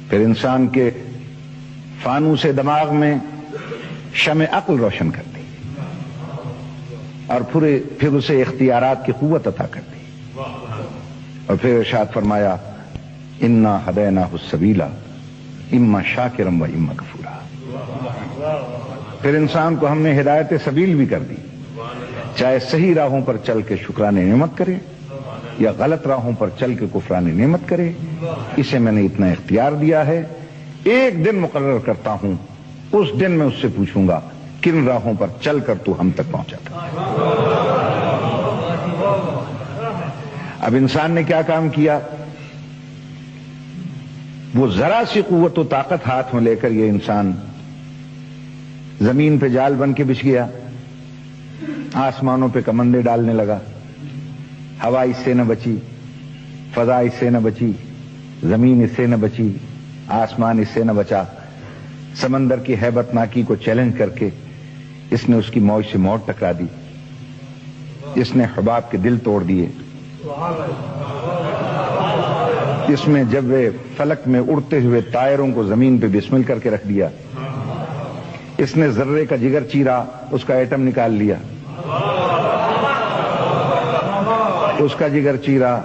پھر انسان کے فانوس دماغ میں شمع عقل روشن کر دی اور پھر اسے اختیارات کی قوت عطا کر دی، اور پھر ارشاد فرمایا انا ہدیناہ السبیل اما شاکرا و اما کفورا۔ پھر انسان کو ہم نے ہدایت سبیل بھی کر دی، چاہے صحیح راہوں پر چل کے شکران نعمت کرے یا غلط راہوں پر چل کے کفران نعمت کرے، اسے میں نے اتنا اختیار دیا ہے۔ ایک دن مقرر کرتا ہوں، اس دن میں اس سے پوچھوں گا کن راہوں پر چل کر تو ہم تک پہنچا تھا۔ اب انسان نے کیا کام کیا؟ وہ ذرا سی قوت و طاقت ہاتھ میں لے کر یہ انسان زمین پہ جال بن کے بچھ گیا، آسمانوں پہ کمندے ڈالنے لگا، ہوا اس سے نہ بچی، فضا اس سے نہ بچی، زمین اس سے نہ بچی، آسمان اس سے نہ بچا۔ سمندر کی ہیبت ناکی کو چیلنج کر کے اس نے اس کی موج سے موت ٹکرا دی، اس نے حباب کے دل توڑ دیے، اس میں جب فلک میں اڑتے ہوئے طائروں کو زمین پہ بسمل کر کے رکھ دیا، اس نے ذرے کا جگر چیرا، اس کا ایٹم نکال لیا، اس کا جگر چیرا،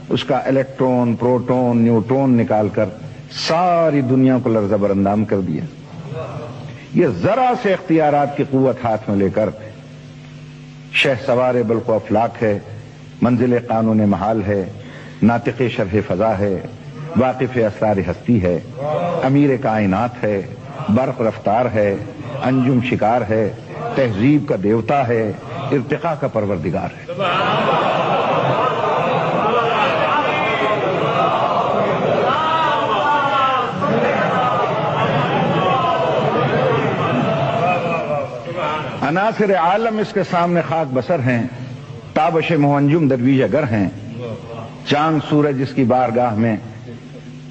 اس کا الیکٹرون، پروٹون، نیوٹرون نکال کر ساری دنیا کو لرزہ برندام کر دیا۔ یہ ذرا سے اختیارات کی قوت ہاتھ میں لے کر شہ سوار بلق و افلاک ہے، منزل قانون محال ہے، ناطق شرح فضا ہے، واقف اسرار ہستی ہے، امیر کائنات ہے، برق رفتار ہے، انجم شکار ہے، تہذیب کا دیوتا ہے، ارتقاء کا پروردگار ہے۔ عناصر عالم اس کے سامنے خاک بسر ہیں، تابش منجم درویش گر ہیں، چاند سورج اس کی بارگاہ میں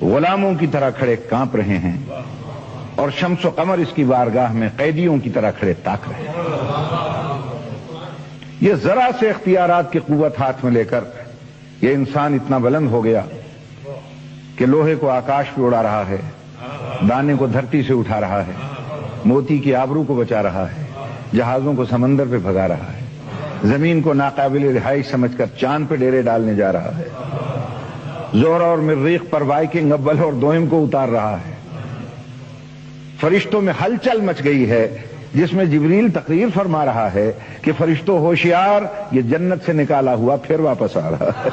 غلاموں کی طرح کھڑے کانپ رہے ہیں، اور شمس و قمر اس کی بارگاہ میں قیدیوں کی طرح کھڑے تاک رہے ہیں۔ یہ ذرا سے اختیارات کی قوت ہاتھ میں لے کر یہ انسان اتنا بلند ہو گیا کہ لوہے کو آکاش پہ اڑا رہا ہے، دانے کو دھرتی سے اٹھا رہا ہے، موتی کی آبرو کو بچا رہا ہے، جہازوں کو سمندر پہ بھگا رہا ہے، زمین کو ناقابل رہائش سمجھ کر چاند پہ ڈیرے ڈالنے جا رہا ہے، زہرہ اور مریخ پر وائکنگ اول اور دوئم کو اتار رہا ہے۔ فرشتوں میں ہلچل مچ گئی ہے، جس میں جبریل تقریر فرما رہا ہے کہ فرشتوں ہوشیار، یہ جنت سے نکالا ہوا پھر واپس آ رہا ہے۔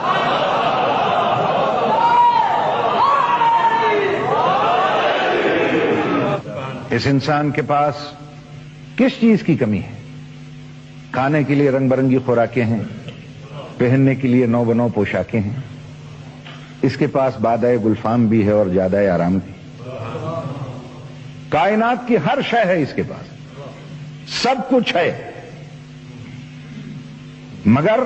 اس انسان کے پاس کس چیز کی کمی ہے؟ کھانے کے لیے رنگ برنگی خوراکیں ہیں، پہننے کے لیے نو بنو پوشاکیں ہیں، اس کے پاس بادۂ گلفام بھی ہے اور جادۂ آرام بھی۔ کائنات کی ہر شے ہے اس کے پاس، سب کچھ ہے، مگر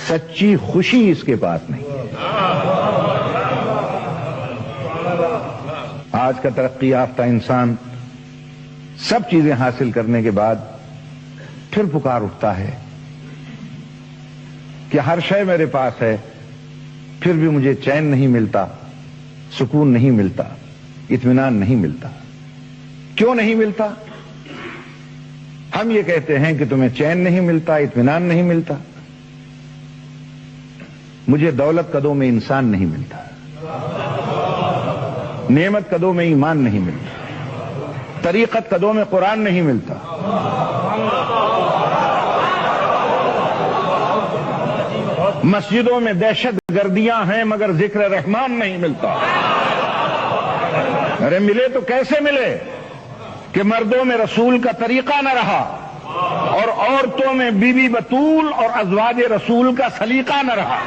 سچی خوشی اس کے پاس نہیں۔ آج کا ترقی یافتہ انسان سب چیزیں حاصل کرنے کے بعد پھر پکار اٹھتا ہے کہ ہر شے میرے پاس ہے، پھر بھی مجھے چین نہیں ملتا، سکون نہیں ملتا، اطمینان نہیں ملتا۔ کیوں نہیں ملتا؟ ہم یہ کہتے ہیں کہ تمہیں چین نہیں ملتا، اطمینان نہیں ملتا، مجھے دولت قدوں میں انسان نہیں ملتا، نعمت قدوں میں ایمان نہیں ملتا، طریقت قدوں میں قرآن نہیں ملتا، مسجدوں میں دہشت گردیاں ہیں مگر ذکر رحمان نہیں ملتا۔ ارے ملے تو کیسے ملے کہ مردوں میں رسول کا طریقہ نہ رہا اور عورتوں میں بی بی بطول اور ازواج رسول کا سلیقہ نہ رہا۔